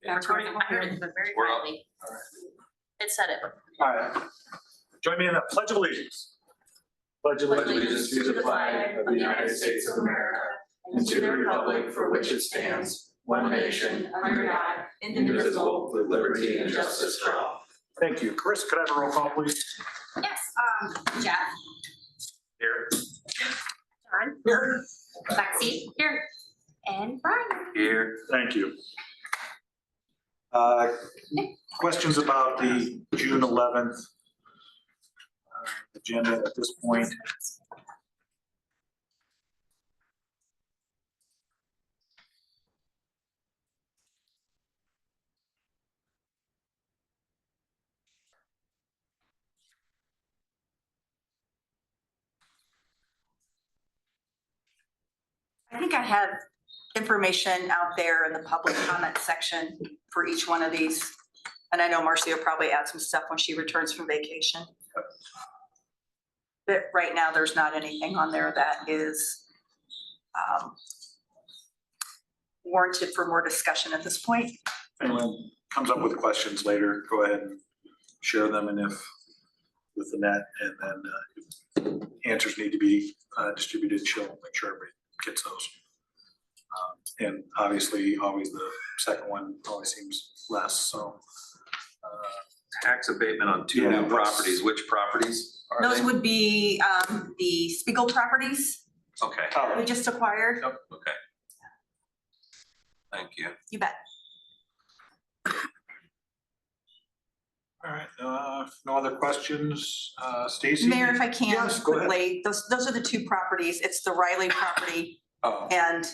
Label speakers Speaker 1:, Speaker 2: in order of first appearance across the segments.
Speaker 1: Recording. I heard it, but very quietly. It said it.
Speaker 2: All right. Join me in the Pledge of Allegiance. Pledge of
Speaker 3: Allegiance to the flag of the United States of America and to the republic for which it stands, one nation, under God, indivisible, with liberty and justice for all.
Speaker 2: Thank you. Chris, could I have a roll call, please?
Speaker 1: Yes, Jeff.
Speaker 2: Here.
Speaker 1: John.
Speaker 2: Here.
Speaker 1: Lexi. Here. And Brian.
Speaker 3: Here.
Speaker 2: Thank you. Questions about the June 11th agenda at this point?
Speaker 4: I think I have information out there in the public comment section for each one of these. And I know Marcy will probably add some stuff when she returns from vacation. But right now, there's not anything on there that is warranted for more discussion at this point.
Speaker 2: If anyone comes up with questions later, go ahead and share them, and if with the net, and then if answers need to be distributed, she'll make sure everybody gets those. And obviously, always the second one always seems less, so.
Speaker 3: Tax abatement on two new properties. Which properties are
Speaker 4: Those
Speaker 3: they?
Speaker 4: would be the Spiegel properties
Speaker 3: Okay,
Speaker 4: we just acquired.
Speaker 3: okay. Thank you.
Speaker 4: You bet.
Speaker 2: All right, no other questions? Stacy?
Speaker 4: Mayor, if I can
Speaker 2: Yes, go ahead.
Speaker 4: quickly, those are the two properties. It's the Riley property
Speaker 2: Oh,
Speaker 4: and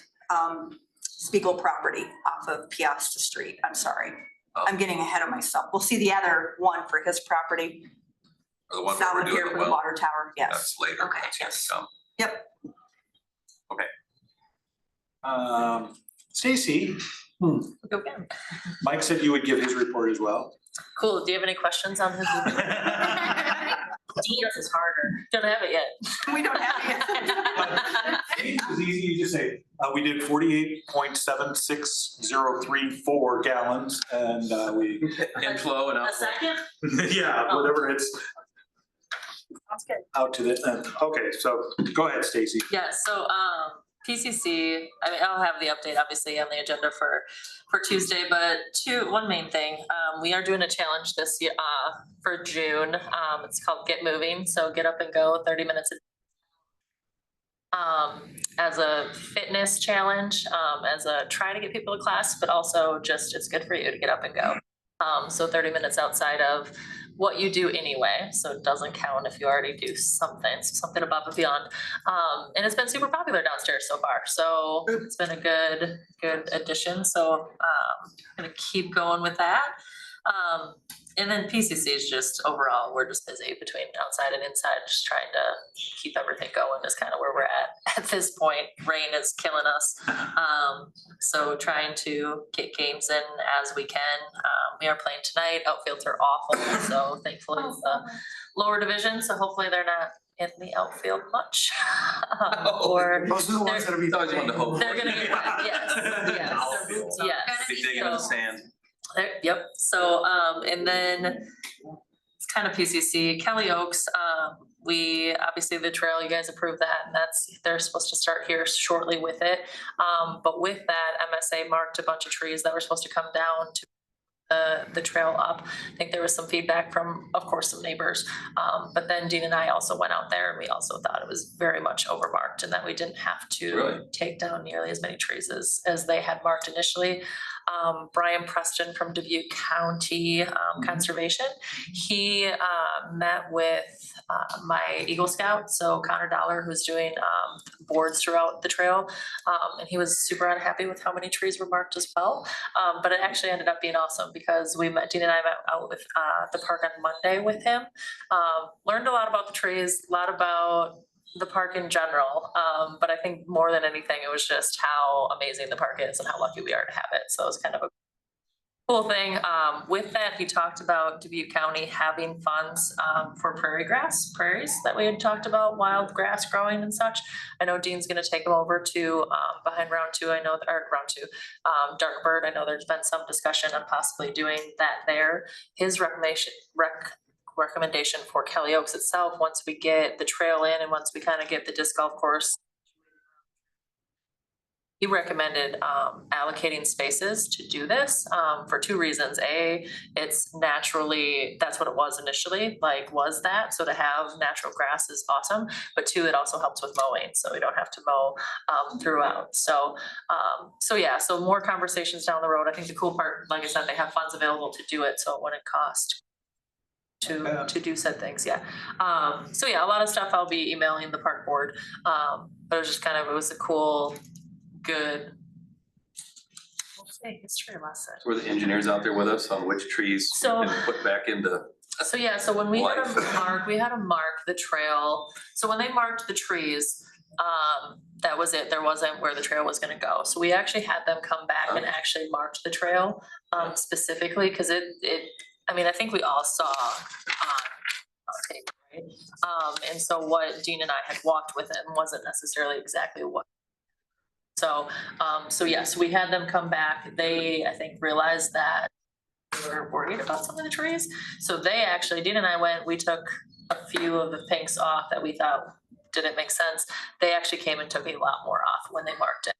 Speaker 4: Spiegel property off of Piasta Street. I'm sorry. I'm getting ahead of myself. We'll see the other one for his property
Speaker 3: Or the one that
Speaker 4: south
Speaker 3: we're
Speaker 4: of
Speaker 3: doing
Speaker 4: here
Speaker 3: the
Speaker 4: for the
Speaker 3: well,
Speaker 4: water tower. Yes.
Speaker 3: that's later.
Speaker 4: Okay,
Speaker 3: That's yet to
Speaker 4: yes.
Speaker 3: come.
Speaker 4: Yep.
Speaker 2: Stacy,
Speaker 5: Go again.
Speaker 2: Mike said you would give his report as well.
Speaker 5: Cool. Do you have any questions on his?
Speaker 1: Dean's is harder.
Speaker 5: Don't have it yet.
Speaker 4: We don't have it.
Speaker 2: It was easy, you just say, we did 48.76034 gallons, and we,
Speaker 3: Inflow and
Speaker 5: A
Speaker 3: outflow.
Speaker 5: second?
Speaker 2: yeah, whatever it's
Speaker 5: Sounds good.
Speaker 2: out to the, okay, so go ahead, Stacy.
Speaker 5: Yeah, so PCC, I mean, I'll have the update obviously on the agenda for Tuesday, but one main thing, we are doing a challenge this year for June. It's called Get Moving, so get up and go 30 minutes as a fitness challenge, as a try to get people to class, but also just it's good for you to get up and go. So 30 minutes outside of what you do anyway, so it doesn't count if you already do something above and beyond. And it's been super popular downstairs so far, so it's been a good addition. So gonna keep going with that. And then PCC is just overall, we're just busy between outside and inside, just trying to keep everything going is kind of where we're at this point. Rain is killing us. So trying to get games in as we can. We are playing tonight. Outfields are awful, so thankfully it's the lower division, so hopefully they're not in the outfield much. Or
Speaker 2: Those are the ones that are.
Speaker 3: Always wanted to hope.
Speaker 5: they're gonna get wet, yes, yes.
Speaker 3: Big dig in the
Speaker 5: So-
Speaker 3: sand.
Speaker 5: Yep, so, and then it's kind of PCC, Kelly Oaks, we, obviously the trail, you guys approved that, and they're supposed to start here shortly with it. But with that, MSA marked a bunch of trees that were supposed to come down to the trail up. I think there was some feedback from, of course, some neighbors. But then Dean and I also went out there and we also thought it was very much overmarked and that we didn't have to
Speaker 3: Really?
Speaker 5: take down nearly as many trees as they had marked initially. Brian Preston from Dubuque County Conservation, he met with my Eagle Scout, so Connor Dollar, who's doing boards throughout the trail. And he was super unhappy with how many trees were marked as well. But it actually ended up being awesome because Dean and I met out with the park on Monday with him. Learned a lot about the trees, a lot about the park in general. But I think more than anything, it was just how amazing the park is and how lucky we are to have it. So it was kind of a Cool thing, with that, he talked about Dubuque County having funds, for prairies that we had talked about, wild grass growing and such. I know Dean's gonna take them over to, behind round two, I know, or round two, Dark Bird, I know there's been some discussion on possibly doing that there. His recommendation for Kelly Oaks itself, once we get the trail in and once we kind of get the disc golf course, he recommended allocating spaces to do this for two reasons. A, it's naturally, that's what it was initially, like was that. So to have natural grass is awesome. But two, it also helps with mowing. So we don't have to mow throughout. So yeah, so more conversations down the road. I think the cool part, like I said, they have funds available to do it. So it wouldn't cost to do said things, yeah. So yeah, a lot of stuff I'll be emailing the park board. But it was just kind of, it was a cool, good, we'll say history lesson.
Speaker 3: Were the engineers out there with us on which trees
Speaker 5: So-
Speaker 3: we can put back into?
Speaker 5: So yeah, so when we had
Speaker 3: Life.
Speaker 5: we had to mark the trail. So when they marked the trees, that was it. There wasn't where the trail was gonna go. So we actually had them come back and actually marked the trail specifically, because it, I mean, I think we all saw on tape, right? And so what Dean and I had walked with him wasn't necessarily exactly what. So, yes, we had them come back. They, I think, realized that we were worried about some of the trees. So they actually, Dean and I went, we took a few of the pinks off that we thought didn't make sense. They actually came and took a lot more off when they marked it.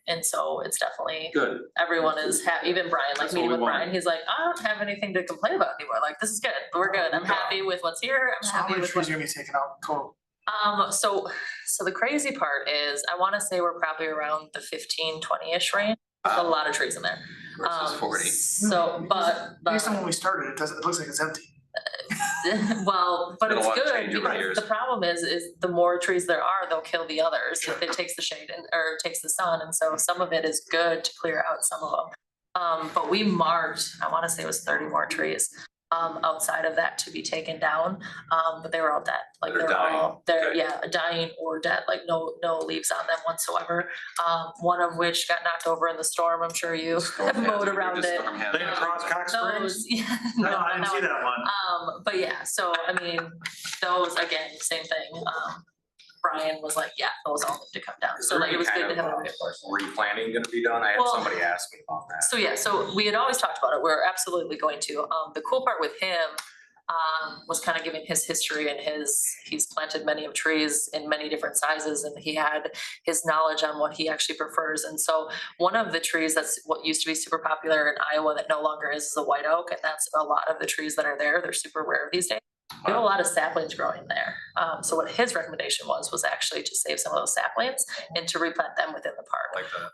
Speaker 5: And so it's definitely,
Speaker 3: Good.
Speaker 5: everyone is happy, even Brian, like
Speaker 3: That's what
Speaker 5: meeting
Speaker 3: we
Speaker 5: with
Speaker 3: want.
Speaker 5: Brian, he's like, I don't have anything to complain about anymore. Like, this is good. We're good. I'm happy with what's here. I'm
Speaker 6: So how
Speaker 5: happy
Speaker 6: many
Speaker 5: with
Speaker 6: trees
Speaker 5: what.
Speaker 6: are gonna be taken out total?
Speaker 5: So the crazy part is, I wanna say we're probably around the 15, 20-ish range. A lot of trees in there.
Speaker 3: Versus 40.
Speaker 5: So, but,
Speaker 6: Based on when we started, it looks like it's empty.
Speaker 5: well, but
Speaker 3: Been a
Speaker 5: it's
Speaker 3: lot of
Speaker 5: good
Speaker 3: change over the
Speaker 5: because
Speaker 3: years.
Speaker 5: the problem is the more trees there are, they'll kill the others if it takes the shade and, or takes the sun. And so some of it is good to clear out some of them. But we marked, I wanna say it was 30 more trees outside of that to be taken down. But they were all dead, like
Speaker 3: They're
Speaker 5: they're
Speaker 3: dying.
Speaker 5: all, they're,
Speaker 3: Okay.
Speaker 5: yeah, dying or dead, like no leaves on them whatsoever. One of which got knocked over in the storm, I'm sure you have mowed around it.
Speaker 2: Laying across Cox Springs?
Speaker 5: Those, yeah.
Speaker 2: No, I didn't see that one.
Speaker 5: But yeah, so I mean, those again, same thing. Brian was like, yeah, those all need to come down.
Speaker 7: Is
Speaker 5: So
Speaker 7: there
Speaker 5: like, it
Speaker 7: any
Speaker 5: was
Speaker 7: kind
Speaker 5: good to
Speaker 7: of
Speaker 5: have a reinforcement.
Speaker 7: replanting gonna be done? I had
Speaker 5: Well-
Speaker 7: somebody ask me about that.
Speaker 5: So yeah, so we had always talked about it. We're absolutely going to. The cool part with him was kind of giving his history and he's planted many of trees in many different sizes and he had his knowledge on what he actually prefers. And so one of the trees that's what used to be super popular in Iowa that no longer is the white oak. And that's a lot of the trees that are there. They're super rare these days. We have a lot of saplings growing there. So what his recommendation was actually to save some of those saplings and to replant them within the park.
Speaker 3: Like that.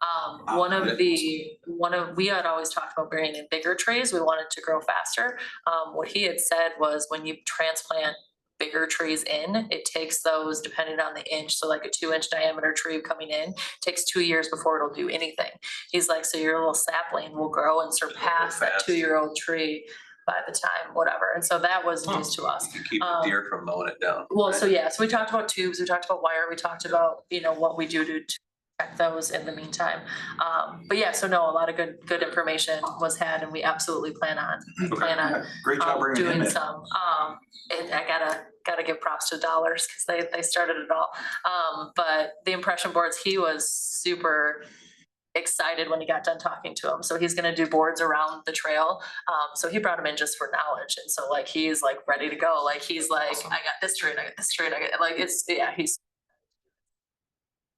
Speaker 5: We had always talked about bringing in bigger trees. We wanted to grow faster. What he had said was when you transplant bigger trees in, it takes those depending on the inch. So like a 2-inch diameter tree coming in takes 2 years before it'll do anything. He's like, so your little sapling will grow and surpass that
Speaker 3: fast.
Speaker 5: 2-year-old tree by the time, whatever. And so that was news to us.
Speaker 3: You keep the deer from mowing it down.
Speaker 5: Well, so yeah, so we talked about tubes, we talked about wire, we talked about, what we do to check those in the meantime. But yeah, so no, a lot of good information was had and we absolutely plan on
Speaker 2: Great job bringing him
Speaker 5: doing
Speaker 2: in.
Speaker 5: some. And I gotta give props to Dollars because they started it all. But the impression boards, he was super excited when he got done talking to him. So he's gonna do boards around the trail. So he brought him in just for knowledge. And so like, he's like ready to go. Like, he's like, I got this tree and I got this tree and I got, like, it's, yeah, he's.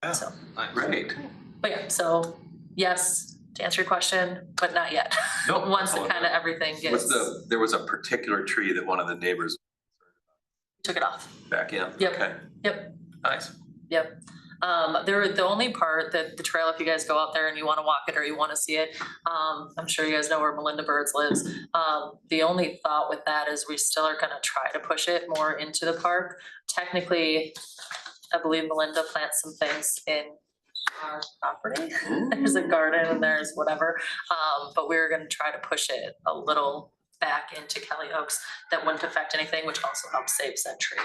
Speaker 2: Yeah.
Speaker 5: So,
Speaker 3: Great.
Speaker 5: but yeah, so yes, to answer your question, but not yet.
Speaker 3: No,
Speaker 5: Once
Speaker 3: that's all
Speaker 5: kind of
Speaker 3: good.
Speaker 5: everything
Speaker 3: What's
Speaker 5: gets,
Speaker 3: there was a particular tree that one of the neighbors
Speaker 5: took it off.
Speaker 3: back in.
Speaker 5: Yep.
Speaker 3: Okay,
Speaker 5: Yep.
Speaker 3: nice.
Speaker 5: Yep. The only part that the trail, if you guys go out there and you wanna walk it or you wanna see it, I'm sure you guys know where Melinda Birds lives. The only thought with that is we still are gonna try to push it more into the park. Technically, I believe Melinda plants some things in our property. There's a garden and there's whatever, but we're gonna try to push it a little back into Kelly Oaks that wouldn't affect anything, which also helps save said tree.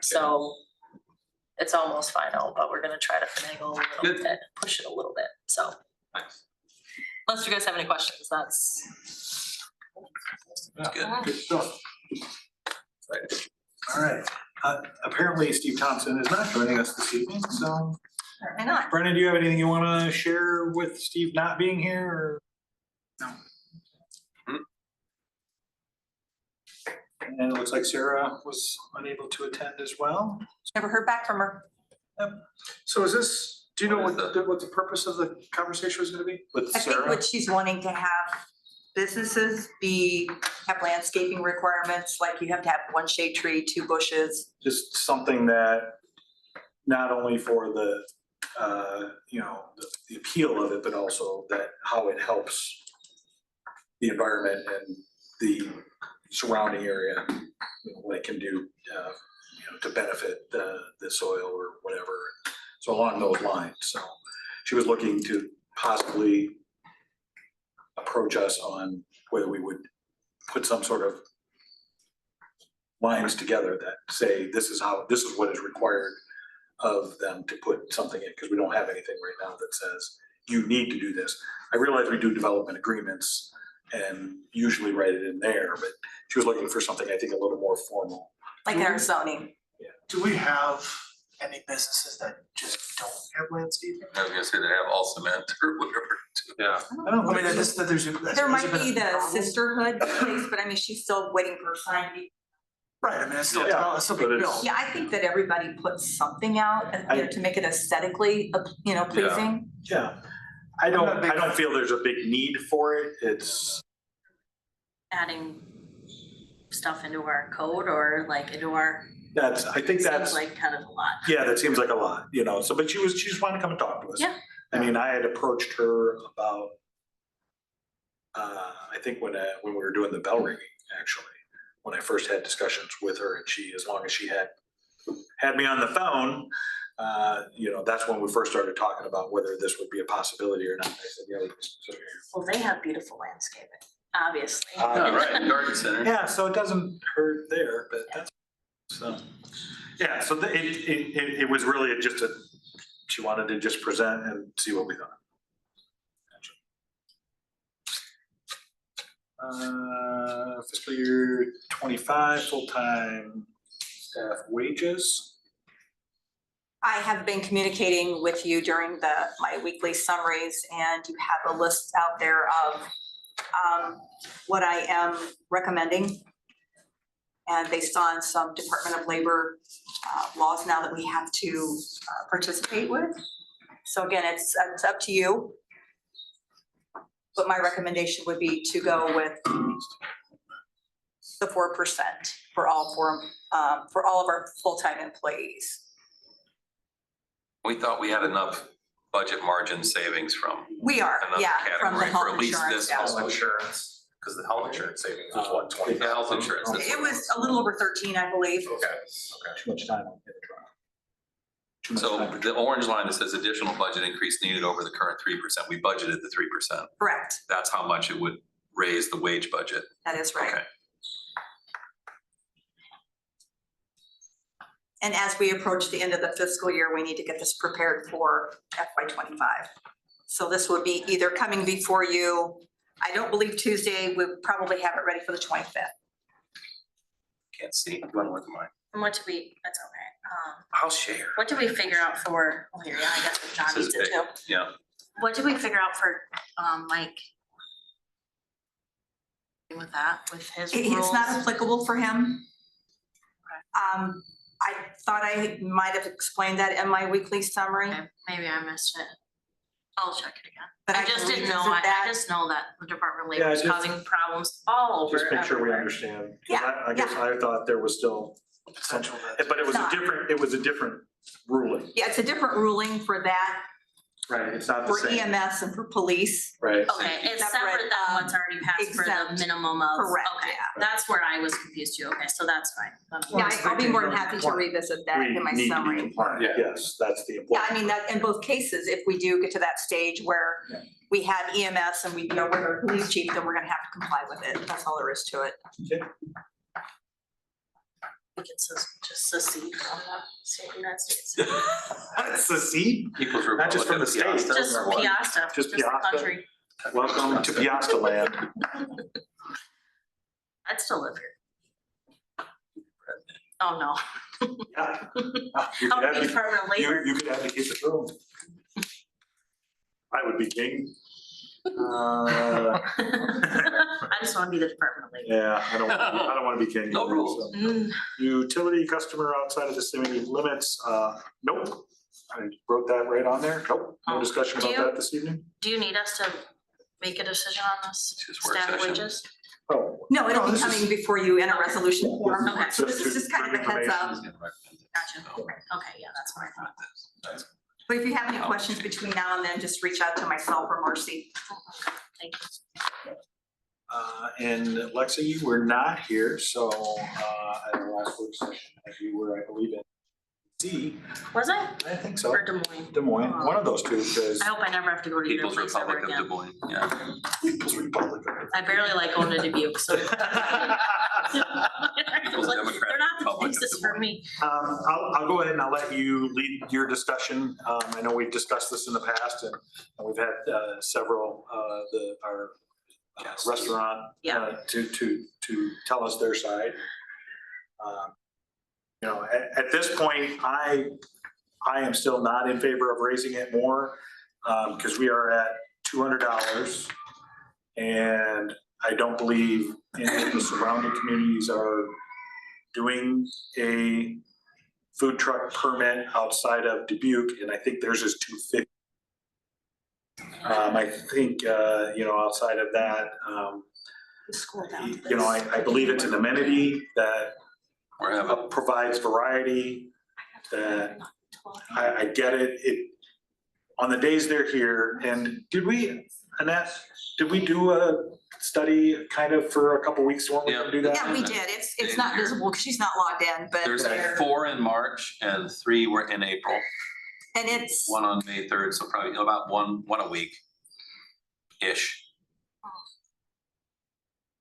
Speaker 5: So it's almost final, but we're gonna try to finagle a little
Speaker 3: Good.
Speaker 5: bit, push it a little bit, so.
Speaker 3: Nice.
Speaker 5: Unless you guys have any questions, that's.
Speaker 2: Good stuff. All right, apparently Steve Thompson is not joining us this evening, so
Speaker 4: Why not?
Speaker 2: Brennan, do you have anything you wanna share with Steve not being here or?
Speaker 6: No.
Speaker 2: And it looks like Sarah was unable to attend as well.
Speaker 4: Never heard back from her.
Speaker 6: So is this, do you know
Speaker 7: What
Speaker 6: what
Speaker 7: is
Speaker 6: what the purpose of the conversation was gonna be?
Speaker 2: With
Speaker 4: I think
Speaker 2: Sarah,
Speaker 4: what she's wanting to have businesses have landscaping requirements, like you have to have one shade tree, 2 bushes.
Speaker 2: just something that not only for the, you know, the appeal of it, but also that how it helps the environment and the surrounding area, you know, what it can do, you know, to benefit the soil or whatever. So along those lines, so she was looking to possibly approach us on whether we would put some sort of lines together that say, this is what is required of them to put something in, because we don't have anything right now that says, you need to do this. I realize we do development agreements and usually write it in there, but she was looking for something, I think, a little more formal.
Speaker 4: Like in our zoning.
Speaker 6: Do we have any businesses that just don't have landscaping?
Speaker 3: I was gonna say they have all cement or whatever.
Speaker 7: Yeah.
Speaker 2: I don't
Speaker 6: I mean,
Speaker 2: think
Speaker 6: that there's.
Speaker 4: There might be the sisterhood place, but I mean, she's still waiting for a sign.
Speaker 6: Right, I mean, it's still,
Speaker 2: Yeah,
Speaker 6: it's still
Speaker 2: but
Speaker 6: being
Speaker 2: it's-
Speaker 6: built.
Speaker 4: Yeah, I think that everybody puts something out, you know, to make it aesthetically, you know, pleasing.
Speaker 2: Yeah, I don't feel there's a big need for it. It's,
Speaker 1: Adding stuff into our code or like into our,
Speaker 2: I think
Speaker 1: seems
Speaker 2: that's,
Speaker 1: like kind of a lot.
Speaker 2: yeah, that seems like a lot, you know, so, but she just wanted to come and talk to us.
Speaker 1: Yeah.
Speaker 2: I mean, I had approached her about, I think when we were doing the bell ringing, actually, when I first had discussions with her, and she, as long as she had me on the phone, you know, that's when we first started talking about whether this would be a possibility or not. I said, yeah.
Speaker 1: Well, they have beautiful landscaping, obviously.
Speaker 3: Right, garden center.
Speaker 2: Yeah, so it doesn't hurt there, but that's, so, yeah, so it was really just she wanted to just present and see what we thought. Fiscal year 25, full-time staff wages.
Speaker 4: I have been communicating with you during my weekly summaries, and you have a list out there of what I am recommending. And based on some Department of Labor laws now that we have to participate with. So again, it's up to you. But my recommendation would be to go with the 4% for all of our full-time employees.
Speaker 3: We thought we had enough budget margin savings from
Speaker 4: We are,
Speaker 3: another
Speaker 4: yeah, from the
Speaker 3: category for
Speaker 4: health
Speaker 3: at least
Speaker 4: insurance.
Speaker 3: this
Speaker 4: yeah.
Speaker 3: fiscal year.
Speaker 7: Insurance, because the health insurance savings was what, 20,000?
Speaker 3: Health insurance, that's
Speaker 4: It was a little over 13, I believe.
Speaker 7: Okay,
Speaker 2: Too much time on it. Too much
Speaker 3: So
Speaker 2: time.
Speaker 3: the orange line that says additional budget increase needed over the current 3%, we budgeted the 3%.
Speaker 4: Correct,
Speaker 3: That's how much it would raise the wage budget.
Speaker 4: that is right.
Speaker 3: Okay.
Speaker 4: And as we approach the end of the fiscal year, we need to get this prepared for FY25. So this would be either coming before you, I don't believe Tuesday, we'll probably have it ready for the 25th.
Speaker 3: Can't see. You want to look at mine?
Speaker 1: And what did we, that's okay.
Speaker 3: I'll share.
Speaker 1: What did we figure out for, oh, here, yeah, I guess what John
Speaker 3: This
Speaker 1: needs
Speaker 3: is
Speaker 1: it too.
Speaker 3: big. Yeah.
Speaker 1: What did we figure out for, Mike? With that, with his rules?
Speaker 4: It's not applicable for him. I thought I might have explained that in my weekly summary,
Speaker 1: Okay, maybe I missed it. I'll check it again.
Speaker 4: but
Speaker 1: I
Speaker 4: I
Speaker 1: just
Speaker 4: can
Speaker 1: didn't know,
Speaker 4: revisit
Speaker 1: I
Speaker 4: that.
Speaker 1: just know that the Department of
Speaker 2: Yeah,
Speaker 1: Labor is
Speaker 2: just-
Speaker 1: causing problems all over
Speaker 2: Just make sure we
Speaker 1: everywhere.
Speaker 2: understand. 'Cause
Speaker 4: Yeah,
Speaker 2: I guess I thought there was still,
Speaker 6: Potential.
Speaker 2: but it was
Speaker 4: Not.
Speaker 2: it was a different ruling,
Speaker 4: Yeah, it's a different ruling for that,
Speaker 2: right? It's not the
Speaker 4: for
Speaker 2: same,
Speaker 4: EMS and for police.
Speaker 2: right?
Speaker 1: Okay, it's
Speaker 4: Separate,
Speaker 1: separate than what's already passed for the
Speaker 4: exempt.
Speaker 1: minimum of,
Speaker 4: Correct,
Speaker 1: okay,
Speaker 4: yeah.
Speaker 1: that's where I was confused too, okay, so that's fine.
Speaker 4: Yeah, I'll be more than happy to revisit that
Speaker 2: We
Speaker 4: in my
Speaker 2: need to be
Speaker 4: summary.
Speaker 2: compliant.
Speaker 7: Yeah.
Speaker 2: Yes, that's the
Speaker 4: Yeah,
Speaker 2: important.
Speaker 4: I mean, that, in both cases, if we do get to that stage where
Speaker 2: Yeah.
Speaker 4: we have EMS and we know with our police chief, then we're gonna have to comply with it. That's all there is to it.
Speaker 1: I think it's just secede from the state of the United States.
Speaker 2: That's the seed?
Speaker 3: People's
Speaker 2: Not just from the state.
Speaker 3: Republic of Piasta
Speaker 1: Just
Speaker 3: or what?
Speaker 1: Piasta,
Speaker 2: Just
Speaker 1: just the
Speaker 2: Piasta?
Speaker 1: country.
Speaker 2: Welcome to Piasta Land.
Speaker 1: I'd still live here. Oh, no.
Speaker 2: Yeah. You
Speaker 1: I
Speaker 2: could
Speaker 1: would be
Speaker 2: advocate-
Speaker 1: permanent labor.
Speaker 2: you could advocate the throne. I would be king.
Speaker 1: I just wanna be the Department of Labor.
Speaker 2: Yeah, I don't wanna be king.
Speaker 3: No rules.
Speaker 2: so.
Speaker 1: Mm,
Speaker 2: Utility customer outside of the city limits, nope. I wrote that right on there. Nope, no
Speaker 1: Oh.
Speaker 2: discussion
Speaker 1: Do
Speaker 2: about
Speaker 1: you-
Speaker 2: that this evening.
Speaker 1: Do you need us to make a decision on this?
Speaker 3: Just work
Speaker 1: Staff
Speaker 3: session.
Speaker 1: wages?
Speaker 2: Oh,
Speaker 4: No, it'll
Speaker 2: No,
Speaker 4: be
Speaker 2: this is-
Speaker 4: coming before you in a resolution form.
Speaker 1: Okay.
Speaker 4: So this is just kind of a heads up.
Speaker 1: Gotcha. Okay, yeah, that's what I thought.
Speaker 4: But if you have any questions between now and then, just reach out to myself or Marcy.
Speaker 1: Thank you.
Speaker 2: And Lexa, you were not here, so, at our last work session, as you were, I believe, in D,
Speaker 1: Was I?
Speaker 2: I think so.
Speaker 1: Or Des Moines?
Speaker 2: Des Moines, one of those two, because
Speaker 1: I hope I never have to go to your
Speaker 3: People's
Speaker 1: place ever
Speaker 3: Republic of Des
Speaker 1: again.
Speaker 3: Moines, yeah.
Speaker 2: People's Republic.
Speaker 1: I barely like going to Dubuque, so.
Speaker 3: People's Democratic
Speaker 1: They're not the
Speaker 3: Republic of
Speaker 1: places
Speaker 3: Des
Speaker 1: for
Speaker 3: Moines.
Speaker 1: me.
Speaker 2: I'll go ahead and I'll let you lead your discussion. I know we've discussed this in the past and we've had several, our restaurant
Speaker 1: Yeah.
Speaker 2: to tell us their side. You know, at this point, I am still not in favor of raising it more, because we are at $200. And I don't believe any of the surrounding communities are doing a food truck permit outside of Dubuque, and I think theirs is $250. I think, you know, outside of that,
Speaker 1: The school down.
Speaker 2: you know, I believe it's an amenity that
Speaker 3: We're having,
Speaker 2: provides variety, that I get it. On the days they're here, and Annette, did we do a study kind of for a couple weeks, weren't we gonna do that?
Speaker 4: Yeah, we did. It's not visible because she's not logged in, but
Speaker 3: there's 4 in March and 3 were in April,
Speaker 4: and it's,
Speaker 3: 1 on May 3rd, so probably about one a week-ish.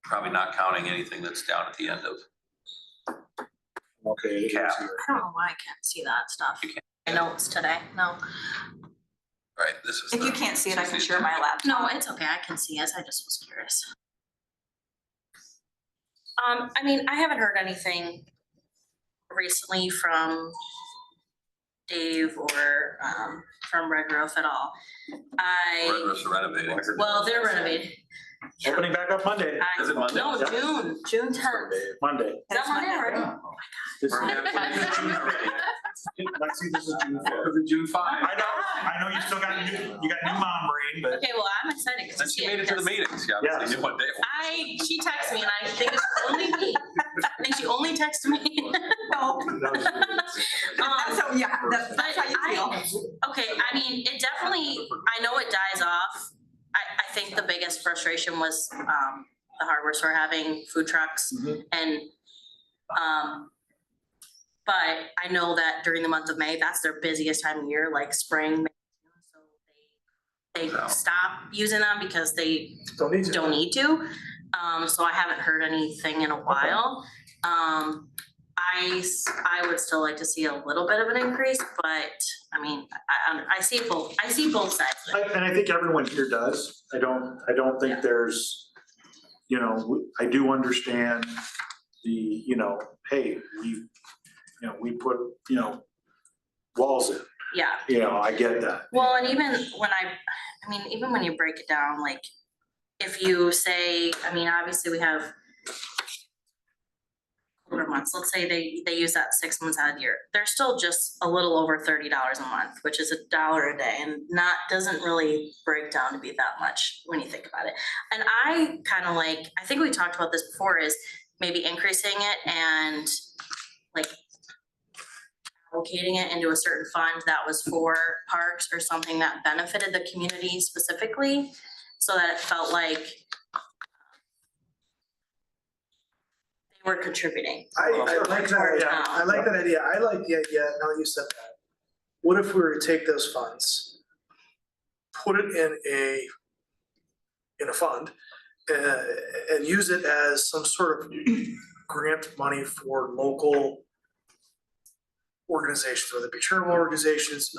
Speaker 3: Probably not counting anything that's down at the end of.
Speaker 2: Okay. it is
Speaker 3: Cap.
Speaker 2: here.
Speaker 1: I don't know why I can't see that stuff.
Speaker 3: You can't.
Speaker 1: I know it's today. No,
Speaker 3: Right, this is.
Speaker 4: if
Speaker 3: the-
Speaker 4: you can't see it, I can share my laptop.
Speaker 1: no, it's okay. I can see it. I just was curious. I mean, I haven't heard anything recently from Dave or from Red Roof at all.
Speaker 3: Red Roof's renovating.
Speaker 1: Well, they're renovating.
Speaker 2: Opening back up Monday.
Speaker 3: Is it Monday?
Speaker 1: No,
Speaker 2: Yeah.
Speaker 1: June 10th.
Speaker 2: Monday.
Speaker 1: Is that Monday already?
Speaker 2: This is
Speaker 3: We're halfway through June already.
Speaker 2: Lexi, this is June 4th.
Speaker 3: Is it June 5?
Speaker 2: I know you still got new mom brain, but
Speaker 1: Okay, well, I'm excited to
Speaker 3: Since
Speaker 1: see
Speaker 3: you
Speaker 1: it
Speaker 3: made it to the
Speaker 1: because
Speaker 3: meetings, you obviously knew what day it was.
Speaker 1: she texted me and I think it's only me. I think she only texted me.
Speaker 4: No. So, yeah, that's
Speaker 1: But
Speaker 4: how you feel.
Speaker 1: okay, I mean, it definitely, I know it dies off. I think the biggest frustration was, the hardware store having food trucks
Speaker 2: Mhm.
Speaker 1: and, but I know that during the month of May, that's their busiest time of year, like spring. May, so they
Speaker 3: Yeah.
Speaker 1: stop using them because they
Speaker 6: Don't need to.
Speaker 1: don't need to. So I haven't heard anything in a while. I would still like to see a little bit of an increase, but I mean, I see both sides of it.
Speaker 2: And I think everyone here does. I don't think there's, you know, I do understand the, you know, hey, we put, you know, walls in,
Speaker 1: Yeah,
Speaker 2: you know, I get that.
Speaker 1: well, and even when even when you break it down, like, if you say, I mean, obviously we have colder months, let's say they use that 6 months out of the year, they're still just a little over $30 a month, which is $1 a day, and doesn't really break down to be that much when you think about it. And I kind of like, I think we talked about this before, is maybe increasing it and like allocating it into a certain fund that was for parks or something that benefited the community specifically, so that it felt like they were contributing.
Speaker 6: I like that,
Speaker 2: Yeah.
Speaker 6: I like that idea. I like the idea, now that you said that. What if we were to take those funds, put it in a fund, and use it as some sort of grant money for local organizations, whether it be charitable organizations,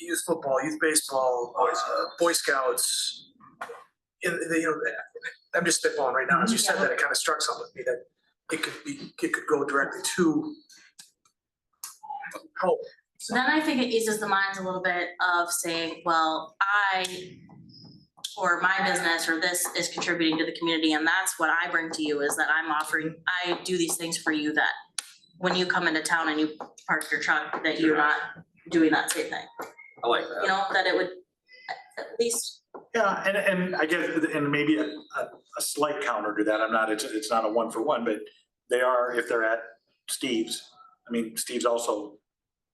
Speaker 6: youth football, youth baseball, Boy Scouts, I'm just spitballing right now, as you said that, it kind of struck something with me that it could go directly to help.
Speaker 1: So then I think it eases the minds a little bit of saying, well, or my business or this is contributing to the community, and that's what I bring to you, is that I do these things for you, that when you come into town and you park your truck, that you're not doing that same thing.
Speaker 7: I like
Speaker 1: You know, that it would at least,
Speaker 2: Yeah, and I guess, and maybe a slight counter to that, it's not a one for one, but they are, if they're at Steve's, I mean, Steve's also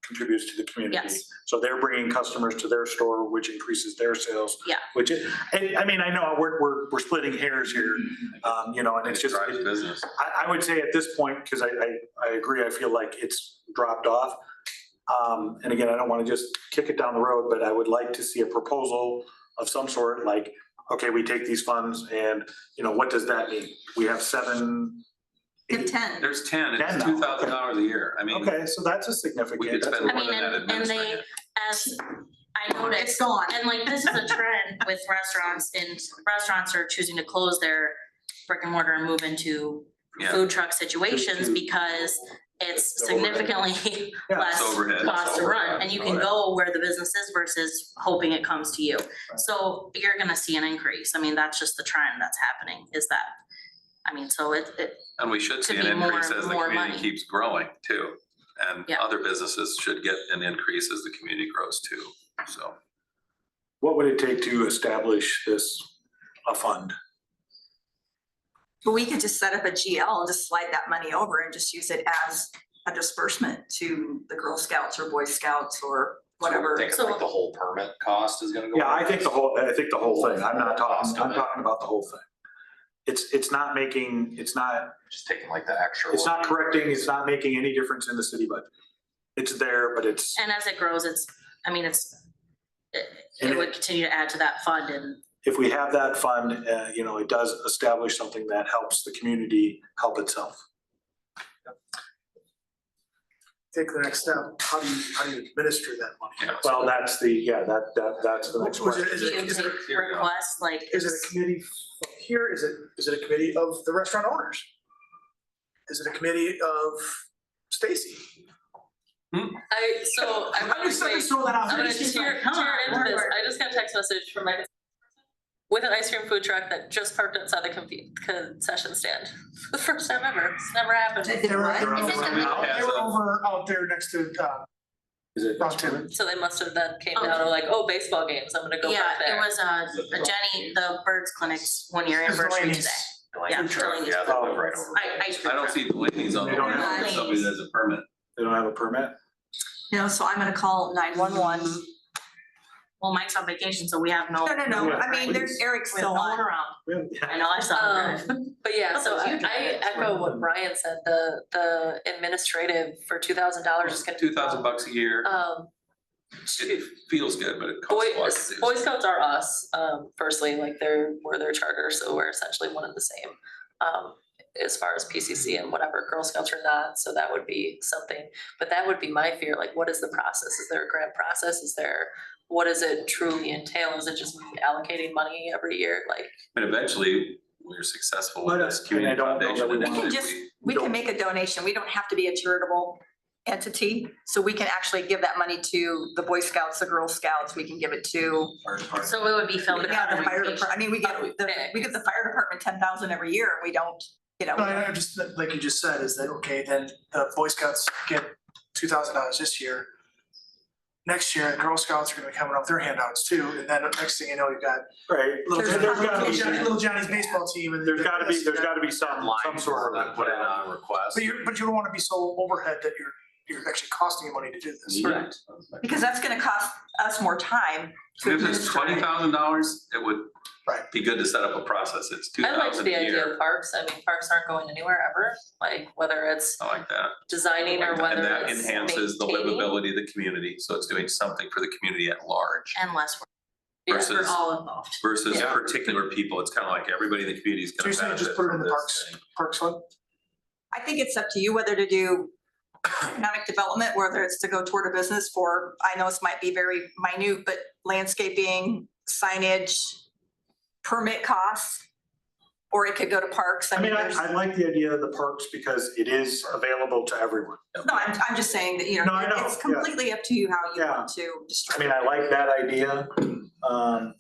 Speaker 2: contributes to the community.
Speaker 1: Yes.
Speaker 2: So they're bringing customers to their store, which increases their sales.
Speaker 1: Yeah.
Speaker 2: Which is, and I mean, I know we're splitting hairs here, and it's just,
Speaker 7: Drives business.
Speaker 2: I would say at this point, because I agree, I feel like it's dropped off. And again, I don't want to just kick it down the road, but I would like to see a proposal of some sort, like, okay, we take these funds and, what does that mean? We have 7.
Speaker 4: Give 10.
Speaker 7: There's 10, it's
Speaker 2: $10
Speaker 7: $2,000 a year. I mean,
Speaker 2: Okay, so that's a significant.
Speaker 7: we could
Speaker 2: that's
Speaker 7: spend
Speaker 2: a-
Speaker 1: I
Speaker 7: more
Speaker 1: mean,
Speaker 7: than that
Speaker 1: and they,
Speaker 7: administrative.
Speaker 1: as I noticed.
Speaker 4: It's gone.
Speaker 1: And like, this is a trend with restaurants, and restaurants are choosing to close their brick and mortar and move into
Speaker 7: Yeah.
Speaker 1: food truck situations
Speaker 2: Just to-
Speaker 1: because it's
Speaker 2: The overhead.
Speaker 1: significantly
Speaker 2: Yeah.
Speaker 1: less
Speaker 7: It's overhead.
Speaker 1: cost to run, and you can
Speaker 7: Overhead.
Speaker 1: go where the business is versus hoping it comes to you. So you're gonna see an increase. I mean, that's just the trend that's happening, is that, I mean, so it,
Speaker 7: And we should see
Speaker 1: could
Speaker 7: an
Speaker 1: be
Speaker 7: increase as the
Speaker 1: more
Speaker 7: community
Speaker 1: money.
Speaker 7: keeps growing too. And
Speaker 1: Yeah.
Speaker 7: other businesses should get an increase as the community grows too, so.
Speaker 2: What would it take to establish a fund?
Speaker 4: But we could just set up a GL and just slide that money over and just use it as a disbursement to the Girl Scouts or Boy Scouts or whatever.
Speaker 7: Think
Speaker 1: So-
Speaker 7: like the whole permit cost is gonna go.
Speaker 2: Yeah, I
Speaker 7: up?
Speaker 2: think the whole thing. I'm talking about the whole thing. It's not
Speaker 7: Just taking like the extra.
Speaker 2: it's not correcting, it's not making any difference in the city budget. It's there, but it's,
Speaker 1: and as it grows, it
Speaker 2: And it-
Speaker 1: would continue to add to that fund, and
Speaker 2: if we have that fund, it does establish something that helps the community help itself.
Speaker 6: Take the next step, how do you administer that money?
Speaker 7: Yeah.
Speaker 2: Well, that's the next
Speaker 6: Was
Speaker 2: question.
Speaker 6: it-
Speaker 1: do you take requests, like?
Speaker 6: Is it a committee here? Is it a committee of the restaurant owners? Is it a committee of Stacy?
Speaker 5: I'm
Speaker 6: just throwing that out
Speaker 5: I'm
Speaker 6: there.
Speaker 5: gonna cheer into this. I just got a text message from my with an ice cream food truck that just parked outside the concession stand. The first time ever. It's never happened.
Speaker 6: They were
Speaker 2: They're on the
Speaker 1: Is it
Speaker 2: run now.
Speaker 6: they were over out there next to,
Speaker 2: Is it?
Speaker 6: Round two.
Speaker 5: So they must have then came down and like, oh, baseball games, I'm gonna go
Speaker 1: Yeah,
Speaker 5: back
Speaker 1: it
Speaker 5: there.
Speaker 1: was a Jenny, the Birds Clinic's 1 year
Speaker 6: It's
Speaker 1: anniversary
Speaker 6: Delaney's.
Speaker 1: today. Yeah, Delaney's.
Speaker 7: Yeah, they live right
Speaker 2: Oh.
Speaker 7: over there.
Speaker 1: Ice cream
Speaker 7: I don't
Speaker 1: truck.
Speaker 7: see Delaney's on the
Speaker 2: They don't
Speaker 7: list.
Speaker 1: have-
Speaker 7: Somebody that has a permit.
Speaker 2: They don't have a permit?
Speaker 4: So I'm gonna call 911.
Speaker 1: Well, Mike's on vacation, so we have no.
Speaker 4: No,
Speaker 2: Yeah,
Speaker 4: I mean, there's
Speaker 2: please.
Speaker 4: Eric's
Speaker 1: We have
Speaker 4: still
Speaker 1: no one
Speaker 4: on.
Speaker 1: around. I know, I saw him.
Speaker 5: But yeah, so
Speaker 1: That's a huge
Speaker 5: I
Speaker 1: difference.
Speaker 5: echo what Brian said, the administrative for $2,000 is gonna.
Speaker 7: $2,000 a year. It feels good, but it costs a lot to do.
Speaker 5: Boy Scouts are us, firstly, like we're their charter, so we're essentially one and the same. As far as PCC and whatever, Girl Scouts are not, so that would be something, but that would be my fear, like, what is the process? Is there a grant process? What does it truly entail? Is it just allocating money every year, like?
Speaker 7: But eventually, we're successful with
Speaker 2: But,
Speaker 7: this
Speaker 2: and I
Speaker 7: community
Speaker 2: don't know that
Speaker 7: foundation
Speaker 2: we want-
Speaker 7: initiative.
Speaker 4: We can We can make a donation. We don't have to be a charitable entity. So we can actually give that money to the Boy Scouts, the Girl Scouts. We can give it to,
Speaker 1: So it would be filled.
Speaker 4: yeah, the fire department. I mean, we give the fire department 10,000 every year and we don't,
Speaker 6: No, I just, like you just said, is that, okay, then the Boy Scouts get $2,000 this year. Next year, the Girl Scouts are gonna be coming up their handouts too, and then next thing you know, you've got
Speaker 2: Right.
Speaker 6: little
Speaker 4: There's
Speaker 6: Johnny's baseball team and.
Speaker 2: There's gotta be some sort of.
Speaker 7: Put in a request.
Speaker 6: But you don't wanna be so overhead that you're actually costing you money to do this.
Speaker 5: Correct.
Speaker 4: because that's gonna cost us more time to
Speaker 7: If it's
Speaker 4: administer it.
Speaker 7: $20,000, it would
Speaker 6: Right.
Speaker 7: be good to set up a process. It's
Speaker 5: I like
Speaker 7: $2,000
Speaker 5: the
Speaker 7: a
Speaker 5: idea
Speaker 7: year.
Speaker 5: of parks. I mean, parks aren't going anywhere ever, like whether it's
Speaker 7: I like that.
Speaker 5: designing or
Speaker 7: And
Speaker 5: whether
Speaker 7: that
Speaker 5: it's
Speaker 7: enhances the
Speaker 5: maintaining.
Speaker 7: livability of the community, so it's doing something for the community at large
Speaker 1: And less work
Speaker 5: Yeah.
Speaker 1: for
Speaker 7: versus,
Speaker 1: all involved.
Speaker 7: versus
Speaker 5: Yeah.
Speaker 7: particular people. It's kind of like everybody in the community is
Speaker 6: So
Speaker 7: gonna
Speaker 6: you're saying
Speaker 7: benefit
Speaker 6: just put it in
Speaker 7: from
Speaker 6: the
Speaker 7: this
Speaker 6: parks,
Speaker 7: thing.
Speaker 6: parks fund?
Speaker 4: I think it's up to you whether to do economic development, whether it's to go toward a business for, I know this might be very minute, but landscaping, signage, permit costs. Or it could go to parks.
Speaker 2: I mean,
Speaker 4: there's-
Speaker 2: I like the idea of the parks because it is available to everyone.
Speaker 4: No, I'm just saying that,
Speaker 2: No, I know,
Speaker 4: it's
Speaker 2: yeah.
Speaker 4: completely up to you how you
Speaker 2: Yeah.
Speaker 4: want to
Speaker 2: I
Speaker 4: distribute.
Speaker 2: mean, I like that idea,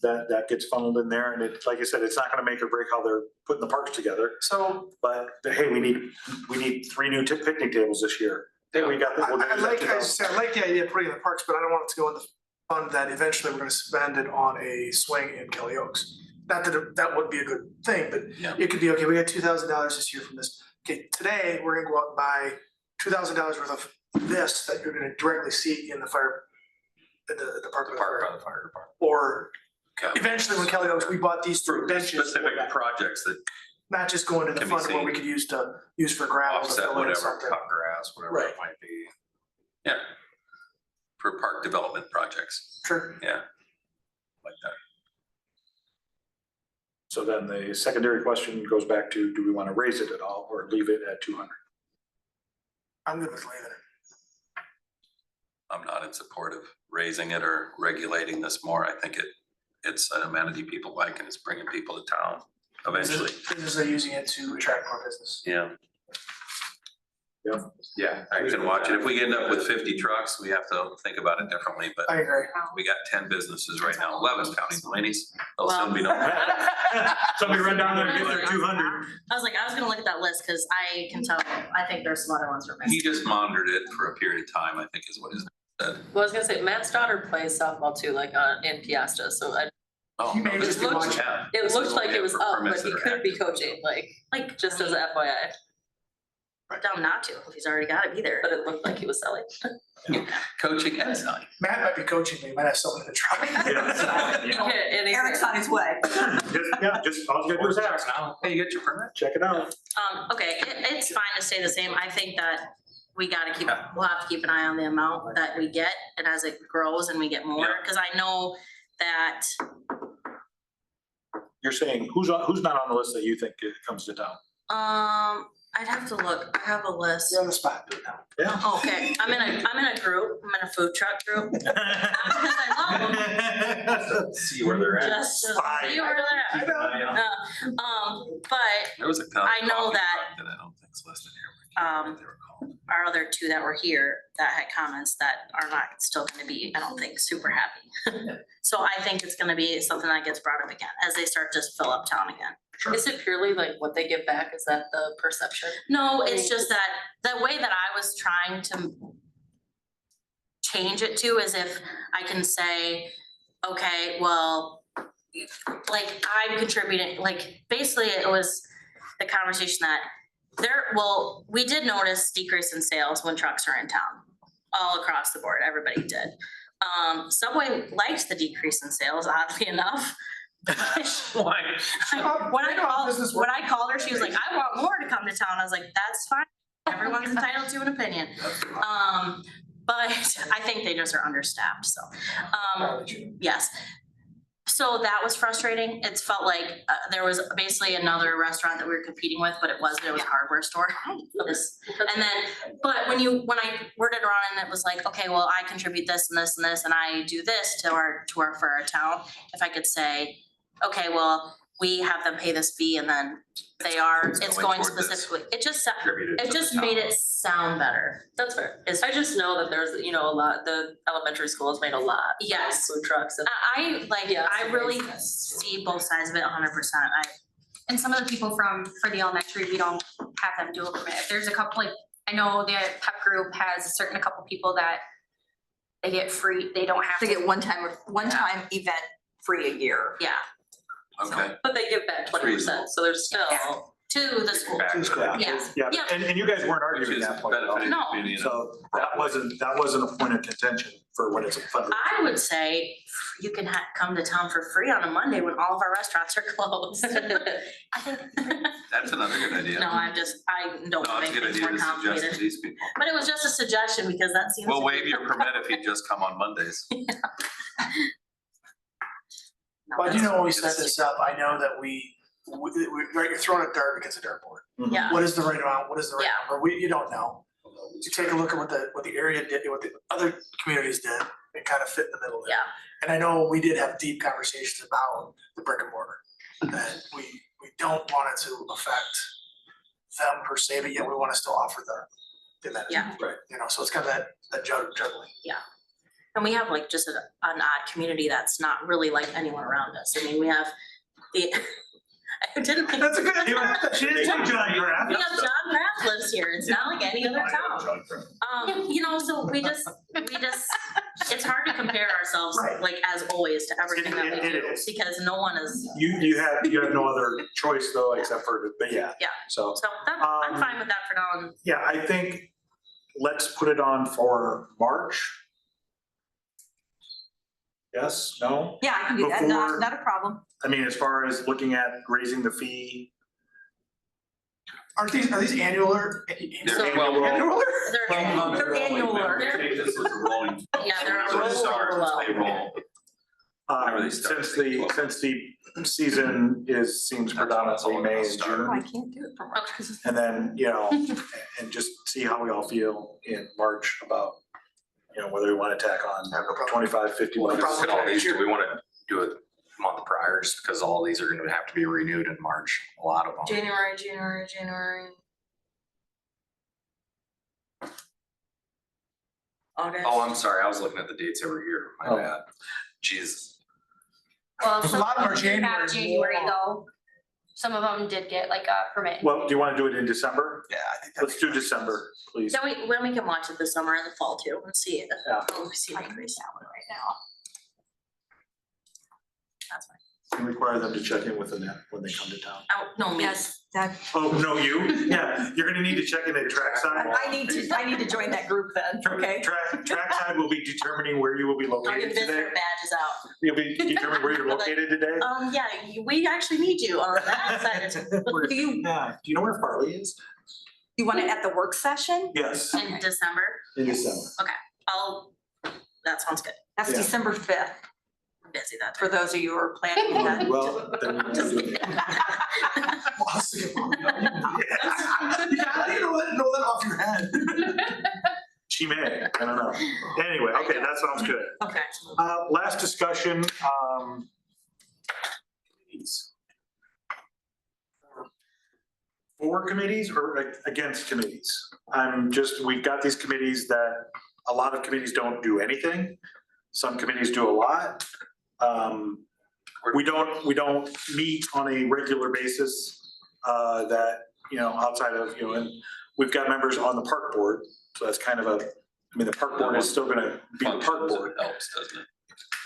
Speaker 2: that gets funneled in there, and it, like I said, it's not gonna make or break how they're putting the parks together.
Speaker 6: So
Speaker 2: But, hey, we need 3 new picnic tables this year. Hey, we got that. we'll
Speaker 6: I
Speaker 2: do
Speaker 6: like,
Speaker 2: that
Speaker 6: I just said, I like the idea of putting it in the parks, but I don't want it to go in the fund that eventually we're gonna spend it on a swing in Kelly Oaks. Not that that would be a good thing, but
Speaker 7: Yeah.
Speaker 6: it could be, okay, we got $2,000 this year from this. Okay, today, we're gonna go out and buy $2,000 worth of this that you're gonna directly see in the fire, in the park.
Speaker 7: Park by the fire department.
Speaker 6: Or
Speaker 7: Okay.
Speaker 6: eventually when Kelly Oaks, we bought these 3
Speaker 7: For
Speaker 6: benches.
Speaker 7: specific projects that
Speaker 6: Not just going to the
Speaker 7: Can be
Speaker 6: fund where we
Speaker 7: seen.
Speaker 6: could use for gravel to
Speaker 7: offset
Speaker 6: fill in
Speaker 7: whatever,
Speaker 6: something.
Speaker 7: cut grass, whatever it
Speaker 6: Right.
Speaker 7: might be. Yeah. For park development projects,
Speaker 6: Sure.
Speaker 7: like that.
Speaker 2: So then the secondary question goes back to, do we wanna raise it at all or leave it at 200?
Speaker 6: I'm good with leaving it.
Speaker 7: I'm not in support of raising it or regulating this more. I think it's an amenity people like and it's bringing people to town eventually.
Speaker 6: Businesses are using it to attract more business.
Speaker 7: Yeah.
Speaker 2: Yeah.
Speaker 7: Yeah, I can watch it. If we end up with 50 trucks, we have to think about it differently, but
Speaker 6: I agree.
Speaker 7: we got 10 businesses right now, 11 counting Delaney's. They'll soon be done.
Speaker 2: Somebody run down there and get their 200.
Speaker 1: I was gonna look at that list, cause I can tell, I think there's some other ones we're
Speaker 7: He
Speaker 1: missing.
Speaker 7: just monitored it for a period of time, I think is what his name said.
Speaker 5: Well, I was gonna say, Matt's daughter plays softball too, like in Piasta, so
Speaker 7: Oh,
Speaker 6: He may
Speaker 7: no,
Speaker 6: just
Speaker 7: this
Speaker 6: be
Speaker 7: looks-
Speaker 6: watching.
Speaker 7: yeah,
Speaker 5: it
Speaker 7: this
Speaker 5: looked
Speaker 7: is
Speaker 5: like
Speaker 7: only
Speaker 5: it was
Speaker 7: for
Speaker 5: up,
Speaker 7: permits
Speaker 5: but he
Speaker 7: that are
Speaker 5: could be
Speaker 7: active.
Speaker 5: coaching, like, just as a
Speaker 1: I
Speaker 5: FYI,
Speaker 1: tell him not to, if he's already gotta be there.
Speaker 5: but it looked like he was selling.
Speaker 7: Coaching and selling.
Speaker 6: Matt might be coaching, but he might have someone in the truck.
Speaker 2: Yeah.
Speaker 4: Eric's on his way.
Speaker 2: Just, all you gotta do is ask.
Speaker 7: Hey, you got your permit?
Speaker 2: Check it out.
Speaker 1: Okay, it's fine to stay the same. I think that we gotta keep,
Speaker 7: Yeah.
Speaker 1: we'll have to keep an eye on the amount that we get and as it grows and we get more,
Speaker 7: Yeah.
Speaker 1: cause I know that,
Speaker 2: You're saying, who's not on the list that you think it comes to town?
Speaker 1: I'd have to look, I have a list.
Speaker 6: You're on the spot, do it now.
Speaker 2: Yeah.
Speaker 1: Okay, I'm in a group, I'm in a food truck group. Because I love them.
Speaker 7: See where they're at.
Speaker 1: Just to
Speaker 2: Spy.
Speaker 1: see where they're at. But
Speaker 7: There was a
Speaker 1: I know
Speaker 7: coffee
Speaker 1: that,
Speaker 7: truck that I don't think's listed here. but I can't remember what they were called.
Speaker 1: our other 2 that were here that had comments that are not still gonna be, I don't think, super happy. So I think it's gonna be something that gets brought up again as they start to fill up town again.
Speaker 5: Is it purely like what they give back? Is that the perception?
Speaker 1: No,
Speaker 5: I
Speaker 1: it's
Speaker 5: mean,
Speaker 1: just that the way that I was trying to change it to is if I can say, okay, well, like I'm contributing, like basically it was the conversation that we did notice decrease in sales when trucks are in town, all across the board, everybody did. Subway liked the decrease in sales, oddly enough.
Speaker 7: Why?
Speaker 1: When I called her, she was like, I want more to come to town. I was like, that's fine. Everyone's entitled to an opinion. But I think they just are understaffed, so, yes. So that was frustrating. It's felt like there was basically another restaurant that we were competing with, but it was a hardware store. And then, but when I worded around and it was like, okay, well, I contribute this and this and this, and I do this for our town. If I could say, okay, well, we have them pay this fee and then it's going
Speaker 7: toward this.
Speaker 1: specifically, it just
Speaker 7: Contributed to the
Speaker 1: just
Speaker 7: town.
Speaker 1: made it sound better.
Speaker 5: That's fair. I just know that there's, a lot, the elementary schools made a lot. of
Speaker 1: Yes.
Speaker 5: Food trucks and.
Speaker 1: I
Speaker 5: Yeah.
Speaker 1: really see both sides of it 100%.
Speaker 8: And some of the people for the elementary, we don't have them do a permit. If there's a couple, like, I know the pep group has a couple people that they get free, they don't have
Speaker 4: They
Speaker 8: to.
Speaker 4: get one time event free a year.
Speaker 1: Yeah,
Speaker 7: Okay.
Speaker 5: But they give back 20%, so there's still.
Speaker 4: Yeah.
Speaker 1: to the school.
Speaker 7: Back to that.
Speaker 1: Yes.
Speaker 2: Yeah,
Speaker 1: Yeah.
Speaker 2: and you guys weren't
Speaker 7: Which
Speaker 2: arguing
Speaker 7: is
Speaker 2: that point at all.
Speaker 7: benefiting the
Speaker 1: No.
Speaker 7: community. in a
Speaker 2: So
Speaker 7: broad way.
Speaker 2: that wasn't a point of contention for when it's a fundraiser.
Speaker 1: I would say you can come to town for free on a Monday when all of our restaurants are closed.
Speaker 7: That's another good idea.
Speaker 1: No, I don't
Speaker 7: No,
Speaker 1: make
Speaker 7: it's a good
Speaker 1: things
Speaker 7: idea
Speaker 1: more
Speaker 7: to suggest to
Speaker 1: complicated.
Speaker 7: these people.
Speaker 1: But it was just a suggestion because that seems.
Speaker 7: We'll
Speaker 1: to be-
Speaker 7: waive your permit if you just come on Mondays.
Speaker 1: No,
Speaker 6: Well, you
Speaker 1: that's-
Speaker 6: know, when we set this up, I know that right, you're throwing a dart against a dartboard.
Speaker 1: Yeah,
Speaker 6: What is the right amount? What is the right
Speaker 1: Yeah.
Speaker 6: number? You don't know. You take a look at what the area did, what the other communities did, and kind of fit in the middle there.
Speaker 1: Yeah.
Speaker 6: And I know we did have deep conversations about the brick and mortar. that we don't want it to affect them per se, but yet we wanna still offer the amenities.
Speaker 1: Yeah.
Speaker 2: Right.
Speaker 6: You know, so it's kind of that juggling.
Speaker 1: And we have like just an odd community that's not really like anyone around us. I mean, we have the, I didn't think.
Speaker 6: That's a good, she didn't say John Graf.
Speaker 1: We have John Graff lives here. It's not like any other town. You know, so we just, it's hard to compare ourselves
Speaker 6: Right.
Speaker 1: like as always to everything that we
Speaker 2: It
Speaker 1: do
Speaker 2: is.
Speaker 1: because no one is,
Speaker 2: You have no other choice though, except for, but yeah.
Speaker 1: Yeah.
Speaker 2: So,
Speaker 1: so that, I'm
Speaker 2: Um,
Speaker 1: fine with that for now. And
Speaker 2: yeah, I think let's put it on for March. Yes, no?
Speaker 4: Yeah, I can do that,
Speaker 2: Before-
Speaker 4: not a problem.
Speaker 2: I mean, as far as looking at raising the fee.
Speaker 6: Are these annual or?
Speaker 1: So-
Speaker 2: annual-
Speaker 6: Annual?
Speaker 4: They're annual.
Speaker 3: Take this as a rolling.
Speaker 1: Yeah, they're a
Speaker 3: So it
Speaker 1: roll
Speaker 3: starts,
Speaker 1: well.
Speaker 3: they roll. Whenever they start,
Speaker 2: Since
Speaker 3: they
Speaker 2: the,
Speaker 3: close.
Speaker 2: since the season seems predominantly May and
Speaker 4: Oh, I
Speaker 2: June.
Speaker 4: can't do it for March because it's.
Speaker 2: And then, and just see how we all feel in March about, whether we want to tack on 25, 50
Speaker 9: Well,
Speaker 2: bucks.
Speaker 9: just at all these, do we wanna do it a month prior, just because all these are gonna have to be renewed in March, a lot of them.
Speaker 1: January. August.
Speaker 9: Oh, I'm sorry, I was looking at the dates over here, my
Speaker 2: Oh.
Speaker 9: bad. Jeez.
Speaker 8: Well,
Speaker 6: A
Speaker 8: some
Speaker 6: lot of
Speaker 8: of
Speaker 6: our
Speaker 8: them did have
Speaker 6: January's
Speaker 8: January
Speaker 6: long.
Speaker 8: though. Some of them did get like a permit.
Speaker 2: Well, do you want to do it in December?
Speaker 9: Yeah, I think
Speaker 2: Let's do December, please.
Speaker 1: Then we can watch it this summer and the fall too and see it.
Speaker 2: Yeah.
Speaker 1: We see the increase.
Speaker 4: Right now.
Speaker 1: That's fine.
Speaker 2: And require them to check in with the net when they come to town.
Speaker 1: Oh, no, me.
Speaker 4: Yes, that,
Speaker 2: Oh, no, you? Yeah, you're gonna need to check in at trackside.
Speaker 4: I need to join that group then, okay?
Speaker 2: Trackside will be determining where you will be
Speaker 1: Our
Speaker 2: located today.
Speaker 1: visitor badge is out.
Speaker 2: You'll be determining where you're located today.
Speaker 1: Yeah, we actually need you on that side of
Speaker 4: Do you,
Speaker 2: Yeah, do you know where Farley is?
Speaker 4: you want it at the work session?
Speaker 2: Yes,
Speaker 1: in December.
Speaker 2: in December.
Speaker 1: That sounds good.
Speaker 4: That's
Speaker 2: Yeah.
Speaker 4: December 5th,
Speaker 1: I'm busy that
Speaker 4: for
Speaker 1: time.
Speaker 4: those of you who are planning ahead.
Speaker 2: Well, then we're gonna do it.
Speaker 6: Well, I was thinking, yeah, how do you know that off your head?
Speaker 2: She may, I don't know. Anyway, okay, that sounds good.
Speaker 1: Okay.
Speaker 2: Last discussion, for committees or against committees? We've got these committees that a lot of committees don't do anything. Some committees do a lot. We don't meet on a regular basis, outside of, and we've got members on the park board. So that's kind of the park board is still gonna be the park
Speaker 7: Functions,
Speaker 2: board.
Speaker 7: it helps, doesn't it?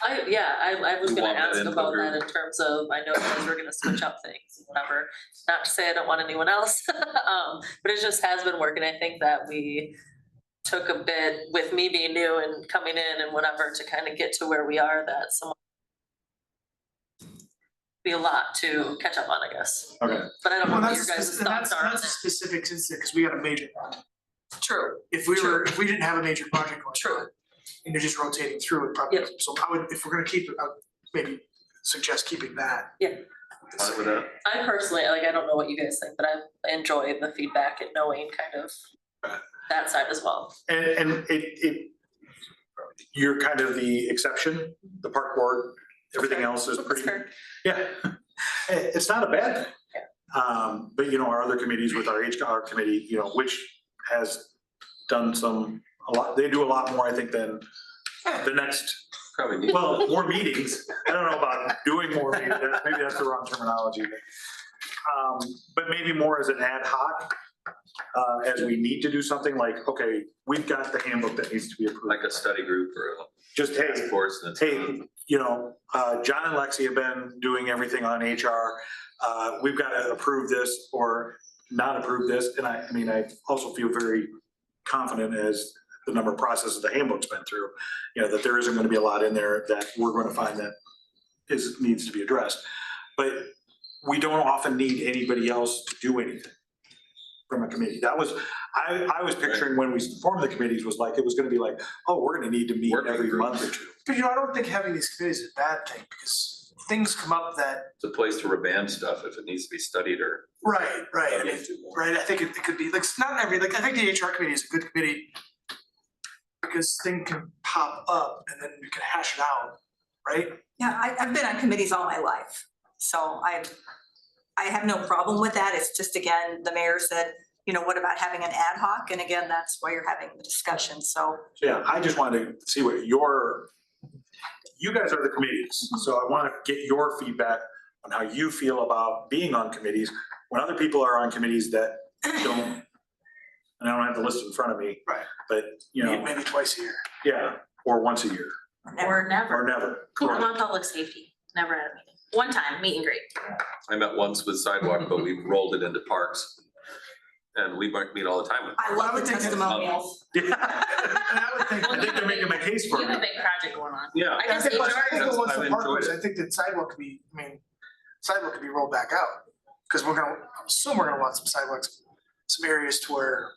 Speaker 5: I was
Speaker 7: We
Speaker 5: gonna
Speaker 7: want that
Speaker 5: ask
Speaker 7: input
Speaker 5: about
Speaker 7: group.
Speaker 5: that in terms of, I know you guys were gonna switch up things, and whatever. Not to say I don't want anyone else, but it just has been working. I think that we took a bit, with me being new and coming in and whatever, to kind of get to where we are, that someone be a lot to catch up on, I guess.
Speaker 2: Okay.
Speaker 5: But I don't know
Speaker 6: Well,
Speaker 5: what your
Speaker 6: that's,
Speaker 5: guys'
Speaker 6: and
Speaker 5: thoughts are on
Speaker 6: that's a
Speaker 5: it.
Speaker 6: specific instance, because we got a major project.
Speaker 5: True.
Speaker 6: If we didn't have a major project going
Speaker 5: True.
Speaker 6: on, and you're just rotating through it, probably,
Speaker 5: Yep.
Speaker 6: so I would, if we're gonna keep it, I would maybe suggest keeping that.
Speaker 3: Fine with that?
Speaker 5: I personally, I don't know what you guys think, but I enjoy the feedback and knowing kind of that side as well.
Speaker 2: And you're kind of the exception, the park board, everything else is
Speaker 5: That's
Speaker 2: pretty,
Speaker 5: fair.
Speaker 2: yeah. It's not a bad thing. But our other committees with our HCR committee, which has done a lot, they do a lot more, I think, than the next,
Speaker 7: Probably need.
Speaker 2: well, more meetings. I don't know about doing more meetings, maybe that's the wrong terminology. But maybe more as an ad hoc, as we need to do something like, okay, we've got the handbook that needs to be approved.
Speaker 7: Like a study group or
Speaker 2: Just,
Speaker 7: a
Speaker 2: hey,
Speaker 7: task force that's.
Speaker 2: hey, John and Lexi have been doing everything on HR. We've got to approve this or not approve this. And I also feel very confident as the number of processes the handbook's been through, that there isn't going to be a lot in there that we're going to find that needs to be addressed. But we don't often need anybody else to do anything from a committee. That was, I was picturing when we formed the committees was like, it was going to be like, oh, we're going to need to meet
Speaker 7: Working
Speaker 2: every
Speaker 7: group.
Speaker 2: month or two.
Speaker 6: But I don't think having these committees is a bad thing, because things come up that,
Speaker 7: It's a place to revamp stuff if it needs to be studied or.
Speaker 6: right,
Speaker 7: dug into more.
Speaker 6: I think it could be, like, not every, I think the HR committee is a good committee, because things can pop up and then we can hash it out, right?
Speaker 4: Yeah, I've been on committees all my life. So I have no problem with that. It's just, again, the mayor said, you know, what about having an ad hoc? And again, that's why you're having the discussion. So
Speaker 2: Yeah, I just wanted to see what you guys are the committees, so I want to get your feedback on how you feel about being on committees, when other people are on committees that don't, and I don't have the list in front of me.
Speaker 6: Right.
Speaker 2: But, you know,
Speaker 6: Maybe twice a year.
Speaker 2: yeah, or once a year,
Speaker 1: Or
Speaker 2: or
Speaker 1: never.
Speaker 2: never.
Speaker 1: I'm
Speaker 2: Correct.
Speaker 1: on public safety, never had a meeting. One time, meet and greet.
Speaker 7: I met once with sidewalk, but we rolled it into parks. And we might meet all the time with.
Speaker 4: I love the testimonials.
Speaker 6: And I would think,
Speaker 2: I think they're making a case for
Speaker 1: You have a
Speaker 2: it.
Speaker 1: big project going on.
Speaker 7: Yeah.
Speaker 1: I guess
Speaker 6: I think
Speaker 1: HR
Speaker 6: once
Speaker 7: I've
Speaker 6: the
Speaker 7: enjoyed
Speaker 6: park was,
Speaker 7: it.
Speaker 6: I think that sidewalk could be, sidewalk could be rolled back out. Cause I'm assuming we're gonna want some sidewalks, some areas to where,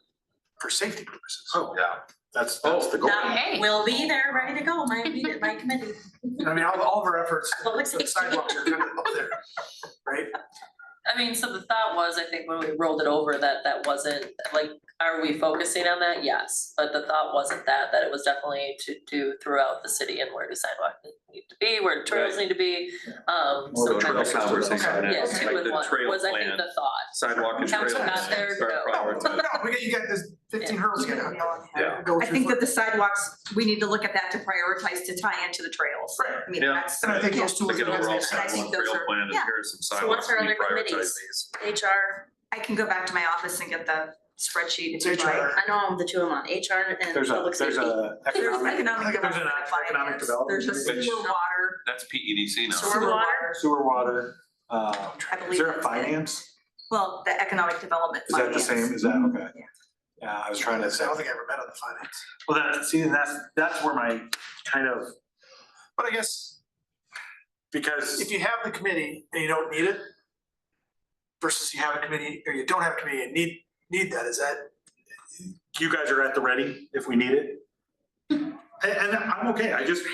Speaker 6: for safety purposes.
Speaker 2: Oh,
Speaker 9: Yeah.
Speaker 2: that's the goal.
Speaker 1: Now,
Speaker 8: Hey.
Speaker 1: we'll be there, ready to go, my committee.
Speaker 6: All of our efforts,
Speaker 1: Public
Speaker 6: the
Speaker 1: safety.
Speaker 6: sidewalks are good up there, right?
Speaker 5: I mean, so the thought was, I think when we rolled it over, that wasn't, like, are we focusing on that? Yes, but the thought wasn't that it was definitely to do throughout the city and where do sidewalks need to be, where the trails need to be.
Speaker 2: More
Speaker 5: So
Speaker 2: of a
Speaker 5: kind
Speaker 2: trail
Speaker 5: of,
Speaker 2: system.
Speaker 7: conversation.
Speaker 6: Okay.
Speaker 5: yeah,
Speaker 6: Okay.
Speaker 5: two
Speaker 7: Like
Speaker 5: with
Speaker 7: the
Speaker 5: one
Speaker 7: trail
Speaker 5: was, I think,
Speaker 7: plan.
Speaker 5: the thought.
Speaker 7: Sidewalk and
Speaker 5: Council
Speaker 7: trails.
Speaker 5: got there,
Speaker 7: Start
Speaker 5: no.
Speaker 7: prioritizing.
Speaker 6: No, you got this 15 hurdles you gotta
Speaker 7: Yeah.
Speaker 6: go
Speaker 4: I
Speaker 6: through.
Speaker 4: think that the sidewalks, we need to look at that to prioritize to tie into the trails.
Speaker 6: Right.
Speaker 4: I mean,
Speaker 7: Yeah.
Speaker 4: that's.
Speaker 6: And I think those two.
Speaker 7: Like an overall
Speaker 4: And I think
Speaker 7: sidewalk
Speaker 4: those
Speaker 7: trail
Speaker 4: are-
Speaker 7: plan and
Speaker 4: yeah.
Speaker 7: here are some
Speaker 1: So what's
Speaker 7: sidewalks,
Speaker 1: our
Speaker 7: we
Speaker 1: other
Speaker 7: prioritize
Speaker 1: committees?
Speaker 7: these.
Speaker 1: HR,
Speaker 4: I can go back to my office and get the spreadsheet if you'd
Speaker 6: It's
Speaker 4: like.
Speaker 6: HR.
Speaker 1: I know the two of them on, HR and
Speaker 2: There's
Speaker 1: public
Speaker 2: a
Speaker 1: safety.
Speaker 2: economic.
Speaker 4: There's economic
Speaker 2: There's an
Speaker 4: development.
Speaker 2: economic development.
Speaker 4: There's a
Speaker 2: committee.
Speaker 4: sewer water.
Speaker 7: That's PEDC now.
Speaker 1: Sewer water?
Speaker 2: Sewer water,
Speaker 4: I
Speaker 2: is
Speaker 4: believe
Speaker 2: there a
Speaker 4: that's it.
Speaker 2: finance?
Speaker 4: Well, the economic development.
Speaker 2: Is that the
Speaker 4: finance.
Speaker 2: same, is that, okay?
Speaker 4: Yeah.
Speaker 2: Yeah, I was trying to
Speaker 6: I
Speaker 2: say,
Speaker 6: don't think I ever met on the finance.
Speaker 2: well, that's where my kind of,
Speaker 6: But I guess
Speaker 2: because,
Speaker 6: if you have the committee and you don't need it versus you have a committee or you don't have a committee and need that, is that?
Speaker 2: you guys are at the ready if we need it. And I'm okay, I just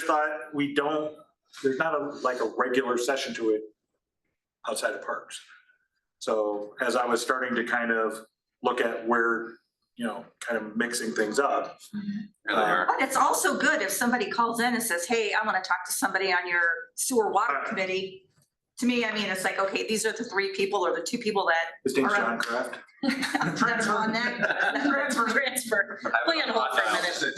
Speaker 2: thought we don't, there's not like a regular session to it outside of parks. So as I was starting to kind of look at where, kind of mixing things up.
Speaker 7: Here they are.
Speaker 4: But it's also good if somebody calls in and says, hey, I want to talk to somebody on your sewer water committee. To me, I mean, it's like, okay, these are the three people or the two people that
Speaker 2: His name's
Speaker 4: All
Speaker 2: John
Speaker 4: right.
Speaker 2: Kraft.
Speaker 4: are on that.
Speaker 1: Transfer. Play on hold for a minute.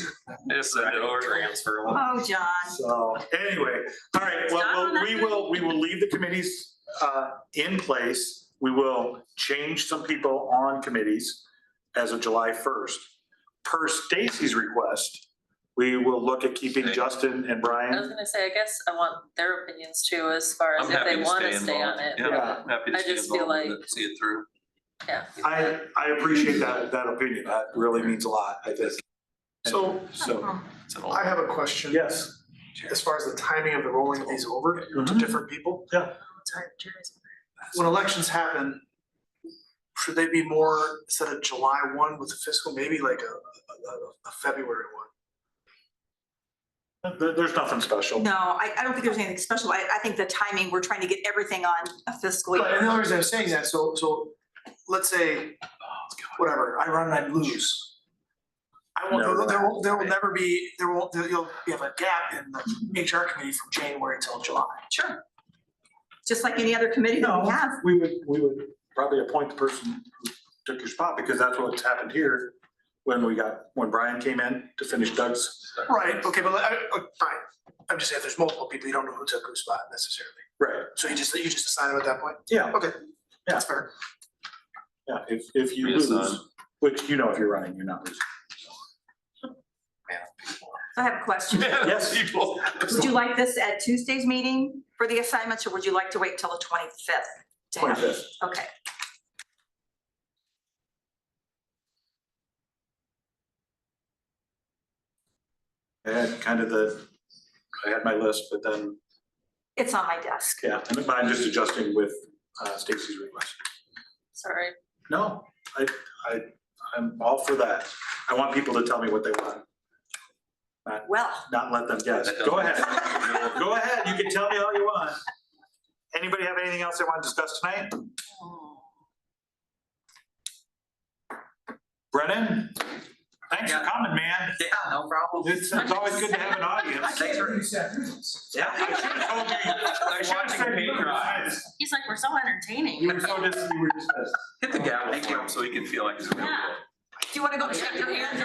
Speaker 9: Just send it over. Transfer.
Speaker 4: Oh, John.
Speaker 2: So anyway, all right, well, we will leave the committees in place. We will change some people on committees as of July 1st. Per Stacy's request, we will look at keeping Justin and
Speaker 5: I was
Speaker 2: Brian.
Speaker 5: gonna say, I guess I want their opinions too, as far as
Speaker 7: I'm
Speaker 5: if
Speaker 7: happy
Speaker 5: they
Speaker 7: to
Speaker 5: wanna
Speaker 7: stay
Speaker 5: stay on
Speaker 7: involved.
Speaker 5: it.
Speaker 7: Yeah, I'm happy to
Speaker 5: I
Speaker 7: stay
Speaker 5: just feel
Speaker 7: involved with
Speaker 5: like-
Speaker 7: it, see it through.
Speaker 5: Yeah.
Speaker 2: I appreciate that opinion. That really means a lot, I think.
Speaker 6: So
Speaker 2: So,
Speaker 7: It's an old-
Speaker 6: I have a question.
Speaker 2: yes.
Speaker 6: As far as the timing of the rolling of these over to
Speaker 2: Mhm.
Speaker 6: different people.
Speaker 2: Yeah.
Speaker 6: When elections happen, should they be more, instead of July 1 with the fiscal, maybe like a February 1?
Speaker 2: There's nothing special.
Speaker 4: No, I don't think there's anything special. I think the timing, we're trying to get everything on a fiscal
Speaker 6: But and the
Speaker 4: year.
Speaker 6: only reason I'm saying that, so let's say, whatever, I run and I lose. There will never be, you'll have a gap in the HR committee from January until July.
Speaker 4: Sure. Just like any other committee that we
Speaker 2: No,
Speaker 4: have.
Speaker 2: we would probably appoint the person who took your spot, because that's what's happened here when Brian came in to finish Doug's.
Speaker 6: Right, okay, but fine. I'm just saying, if there's multiple people, you don't know who took whose spot necessarily.
Speaker 2: Right,
Speaker 6: So you just assign them at that point?
Speaker 2: yeah,
Speaker 6: Okay, that's fair.
Speaker 2: yeah, if you lose,
Speaker 7: Reassign.
Speaker 2: which if you're running, you're not losing.
Speaker 4: I have a question.
Speaker 2: Yes.
Speaker 7: People.
Speaker 4: Would you like this at Tuesday's meeting for the assignments, or would you like to wait till the 25th?
Speaker 2: 25th.
Speaker 4: Okay.
Speaker 2: I had I had my list, but then,
Speaker 4: It's on my desk.
Speaker 2: yeah, and I'm just adjusting with Stacy's request.
Speaker 5: Sorry.
Speaker 2: No, I'm all for that. I want people to tell me what they want,
Speaker 4: Well,
Speaker 2: not let them guess. Go ahead. Go ahead, you can tell me all you want. Anybody have anything else they want to discuss tonight? Brennan, thanks for coming, man.
Speaker 9: Yeah, no problem.
Speaker 2: It's always good to have an audience.
Speaker 9: Thanks for.
Speaker 2: Yeah, I should have told you,
Speaker 3: watching paint dry.
Speaker 1: He's like, we're so entertaining.
Speaker 2: You were dismissed.
Speaker 7: Hit the gavel for him so he can feel like he's.
Speaker 1: Yeah.
Speaker 4: Do you wanna go shake your hands?